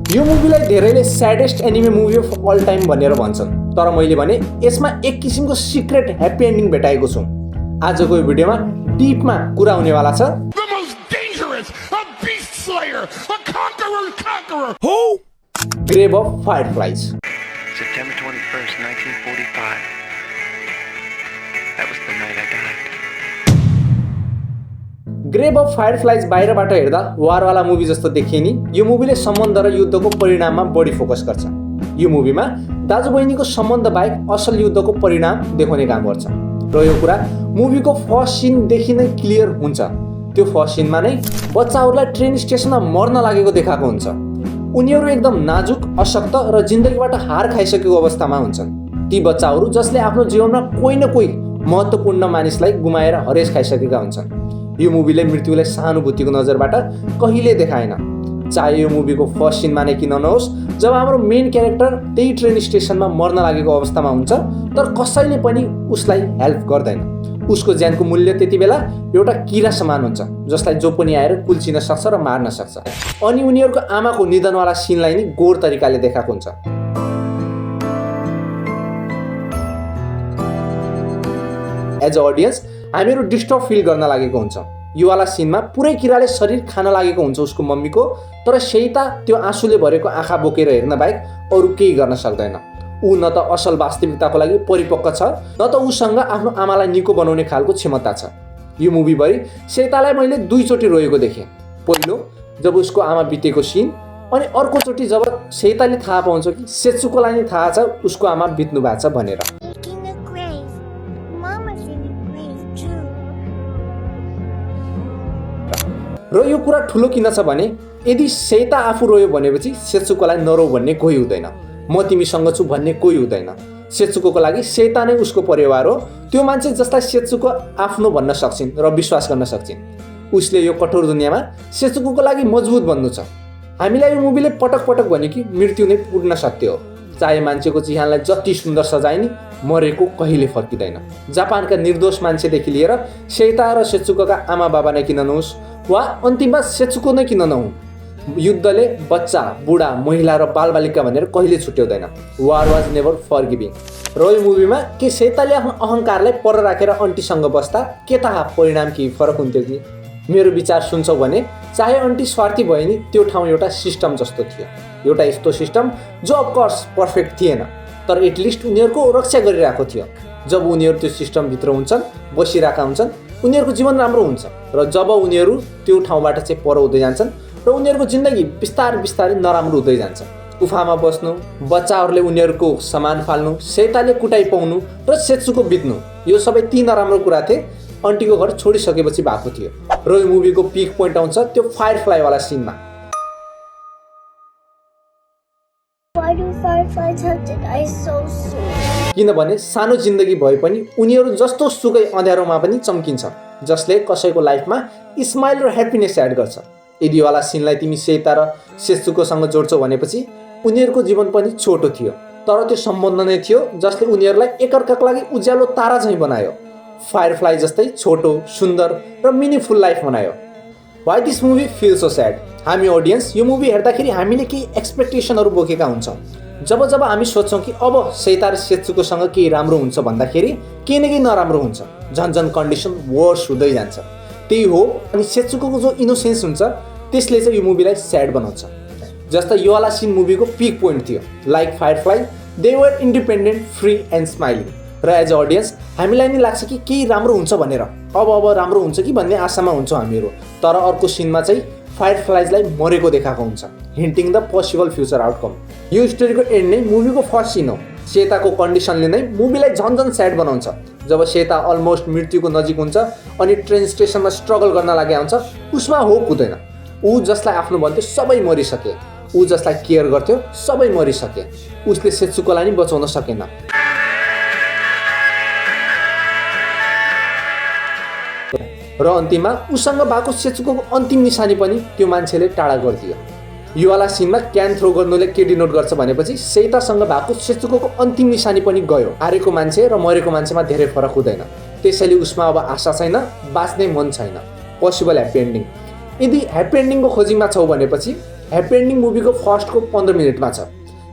यो मुभीलाई धेरैले saddest anime movie of all time भनेर भन्छन्, तर मैले भने यसमा एक किसिमको सिक्रेट ह्याप्पी एन्डिङ भेटाएको छु। आजको यो भिडियोमा डिपमा कुरा हुनेवाला छ। Grave of fireflies. September 21st, 1945. That was the night I died. Grave of fireflies बाहिरबाट हेर्दा वारवाला मुभी जस्तो देखिए नि, यो मुभीले सम्बन्ध र युद्धको परिणाममा बढी फोकस गर्छ। यो मुभीमा दाजु बहिनीको सम्बन्ध बाहेक असल युद्धको परिणाम देखाउने काम गर्छ र यो कुरा मुभीको फर्स्ट सिनदेखि नै क्लियर हुन्छ। त्यो फर्स्ट सिनमा नै बच्चाहरूलाई ट्रेन स्टेसनमा मर्न लागेको देखाएको हुन्छ। उनीहरू एकदम नाजुक, अशक्त र जिन्दगीबाट हार खाइसकेको अवस्थामा हुन्छन्। ती बच्चाहरू जसले आफ्नो जीवनमा कोही न कोही महत्त्वपूर्ण मानिसलाई गुमाएर हरेस खाइसकेका हुन्छन्। यो मुभीले मृत्युलाई सहानुभूतिको नजरबाट कहिले देखाएन। चाहे यो मुभीको फर्स्ट सिनमा नै किन नहोस्, जब हाम्रो मेन क्यारेक्टर त्यही ट्रेन स्टेसनमा मर्न लागेको अवस्थामा हुन्छ, तर कसैले पनि उसलाई हेल्प गर्दैन। उसको ज्यानको मूल्य त्यति बेला एउटा किरा समान हुन्छ, जसलाई जो पनि आएर कुल्चिन सक्छ र मार्न सक्छ। अनि उनीहरूको आमाको निधनवाला सिनलाई नि गोर तरिकाले देखाएको हुन्छ। एज अ अडियन्स हामीहरू डिस्टर्ब फिल गर्न लागेको हुन्छ। यो वाला सिनमा पुरै किराले शरीर खान लागेको हुन्छ उसको मम्मीको, तर सेता त्यो आँसुले भरेको आँखा बोकेर हेर्न बाहेक अरू केही गर्न सक्दैन। ऊ न त असल वास्तविकताको लागि परिपक्व छ, न त उसँग आफ्नो आमालाई निको बनाउने खालको क्षमता छ। यो मुभीभरि सेतालाई मैले दुईचोटि रोएको देखेँ। पहिलो जब उसको आमा बितेको सिन, अनि अर्कोचोटि जब सेताले थाहा पाउँछ कि सेत्सुकोलाई नै थाहा छ उसको आमा बित्नु भएको छ भनेर। र यो कुरा ठुलो किन छ भने यदि सेता आफू रोयो भनेपछि सेत्सुकोलाई नरो भन्ने कोही हुँदैन, म तिमीसँग छु भन्ने कोही हुँदैन। सेत्सुकोको लागि सेता नै उसको परिवार हो, त्यो मान्छे जसलाई सेत्सुको आफ्नो भन्न सक्छिन् र विश्वास गर्न सक्छिन्। उसले यो कठोर दुनियाँमा सेत्सुकोको लागि मजबुत बन्नु छ। हामीलाई यो मुभीले पटक पटक भन्यो कि मृत्यु नै पूर्ण सत्य हो। चाहे मान्छेको चिहानलाई जति सुन्दर सजाए नि, मरेको कहिले फर्किँदैन। जापानका निर्दोष मान्छेदेखि लिएर सेता र सेत्सुकोका आमा बाबा नै किन नहोस्, वा अन्तिममा सेत्सुको नै किन नहुन्, युद्धले बच्चा, बुढा, महिला र बालबालिका भनेर कहिले छुट्याउँदैन। वार वाज नेभर फरगिभिङ। र यो मुभीमा के सेताले आफ्नो अहङ्कारलाई पर राखेर अन्टीसँग बस्दा के थाहा परिणाम केही फरक हुन्थ्यो कि? मेरो विचार सुन्छौ भने चाहे अन्टी स्वार्थी भए नि, त्यो ठाउँ एउटा सिस्टम जस्तो थियो। एउटा यस्तो सिस्टम जो अफकोर्स पर्फेक्ट थिएन, तर एटलिस्ट उनीहरूको रक्षा गरिरहेको थियो। जब उनीहरू त्यो सिस्टमभित्र हुन्छन्, बसिरहेका हुन्छन्, उनीहरूको जीवन राम्रो हुन्छ। र जब उनीहरू त्यो ठाउँबाट चाहिँ पर हुँदै जान्छन् र उनीहरूको जिन्दगी बिस्तारै बिस्तारै नराम्रो हुँदै जान्छ। गुफामा बस्नु, बच्चाहरूले उनीहरूको सामान फाल्नु, सेताले कुटाइ पाउनु र सेत्सुको बित्नु, यो सबै ती नराम्रो कुरा थिए अन्टीको घर छोडिसकेपछि भएको थियो। र यो मुभीको पिक पोइन्ट आउँछ त्यो फायरफ्लाइवाला सिनमा। किनभने सानो जिन्दगी भए पनि उनीहरू जस्तो सुकै अँध्यारोमा पनि चम्किन्छ, जसले कसैको लाइफमा स्माइल र ह्याप्पिनेस एड गर्छ। यदि वाला सिनलाई तिमी सेता र सेत्सुकोसँग जोड्छौ भनेपछि उनीहरूको जीवन पनि छोटो थियो, तर त्यो सम्बन्ध नै थियो जसले उनीहरूलाई एकअर्काको लागि उज्यालो तारा झैँ बनायो। फायरफ्लाइ जस्तै छोटो, सुन्दर र मिनिङफुल लाइफ बनायो। Why this movie feel so sad? हामी अडियन्स यो मुभी हेर्दाखेरि हामीले केही एक्सपेक्टेसनहरू बोकेका हुन्छौँ। जब जब हामी सोच्छौँ कि अब सेता र सेत्सुकोसँग केही राम्रो हुन्छ भन्दाखेरि केही न केही नराम्रो हुन्छ, झन् कन्डिसन वर्स हुँदै जान्छ। त्यही हो, अनि सेत्सुकोको जो इनोसेन्स हुन्छ त्यसले चाहिँ यो मुभीलाई स्याड बनाउँछ। जस्तै यो वाला सिन मुभीको पिक पोइन्ट थियो। Like Firefly, they were independent, free and smiling. र एज अ अडियन्स हामीलाई नि लाग्छ कि केही राम्रो हुन्छ भनेर, अब राम्रो हुन्छ कि भन्ने आशामा हुन्छौँ हामीहरू। तर अर्को सिनमा चाहिँ फायरफ्लाइजलाई मरेको देखाएको हुन्छ, हिन्टिङ द पोसिबल फ्युचर आउटकम। यो स्टोरीको एन्ड नै मुभीको फर्स्ट सिन हो। सेताको कन्डिसनले नै मुभीलाई झन् स्याड बनाउँछ। जब सेता अलमोस्ट मृत्युको नजिक हुन्छ अनि ट्रेन स्टेसनमा स्ट्रगल गर्न लागेको हुन्छ, उसमा होप हुँदैन। ऊ जसलाई आफ्नो भन्थ्यो सबै मरिसके, ऊ जसलाई केयर गर्थ्यो सबै मरिसके। उसले सेत्सुकोलाई नि बचाउन सकेन। र अन्तिममा उसँग भएको सेत्सुकोको अन्तिम निशानी पनि त्यो मान्छेले टाढा गरिदियो। यो वाला सिनमा क्यान थ्रो गर्नुले के डिनोट गर्छ भनेपछि सेतासँग भएको सेत्सुकोको अन्तिम निशानी पनि गयो। हारेको मान्छे र मरेको मान्छेमा धेरै फरक हुँदैन, त्यसैले उसमा अब आशा छैन, बाँच्ने मन छैन। Possible happy ending. यदि ह्याप्पी एन्डिङको खोजीमा छौ भनेपछि ह्याप्पी एन्डिङ मुभीको फर्स्टको 15 मिनटमा छ।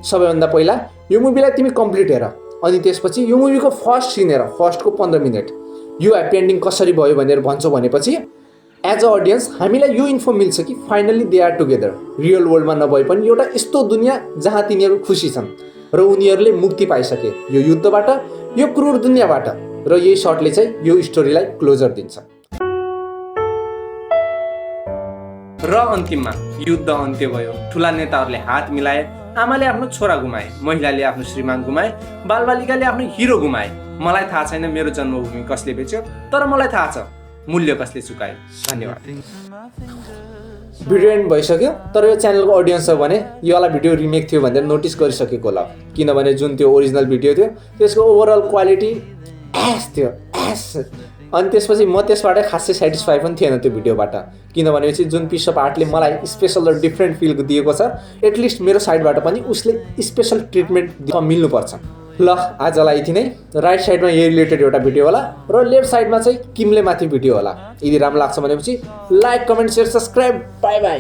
सबैभन्दा पहिला यो मुभीलाई तिमी कम्प्लिट हेर, अनि त्यसपछि यो मुभीको फर्स्ट सिन हेर, फर्स्टको 15 मिनट। यो ह्याप्पी एन्डिङ कसरी भयो भनेर भन्छौ भनेपछि एज अ अडियन्स हामीलाई यो इन्फो मिल्छ कि finally they are together. Real वर्ल्डमा नभए पनि एउटा यस्तो दुनियाँ जहाँ तिनीहरू खुसी छन् र उनीहरूले मुक्ति पाइसके यो युद्धबाट, यो क्रूर दुनियाँबाट, र यही सर्टले चाहिँ यो स्टोरीलाई क्लोजर दिन्छ। र अन्तिममा युद्ध अन्त्य भयो। ठुला नेताहरूले हात मिलाए, आमाले आफ्नो छोरा गुमाए, महिलाले आफ्नो श्रीमान गुमाए, बालबालिकाले आफ्नो हिरो गुमाए। मलाई थाहा छैन मेरो जन्मभूमि कसले बेच्यो, तर मलाई थाहा छ मूल्य कसले चुकायो। धन्यवाद। भिडियो एन्ड भइसक्यो, तर यो च्यानलको अडियन्स छ भने यो वाला भिडियो रिमेक थियो भनेर नोटिस गरिसकेको होला, किनभने जुन त्यो ओरिजिनल भिडियो थियो त्यसको ओभरअल क्वालिटी एस थियो एस। अनि त्यसपछि म त्यसबाट खासै सेटिस्फाई पनि थिएन त्यो भिडियोबाट, किनभनेपछि जुन पिस अफ आर्टले मलाई स्पेसल र डिफ्रेन्ट फिल दिएको छ, एटलिस्ट मेरो साइडबाट पनि उसले स्पेसल ट्रिटमेन्ट मिल्नुपर्छ। ल आजलाई यति नै। राइट साइडमा यही रिलेटेड एउटा भिडियो होला र लेफ्ट साइडमा चाहिँ किमले माथि भिडियो होला। यदि राम्रो लाग्छ भनेपछि like, comment, share, subscribe. By by.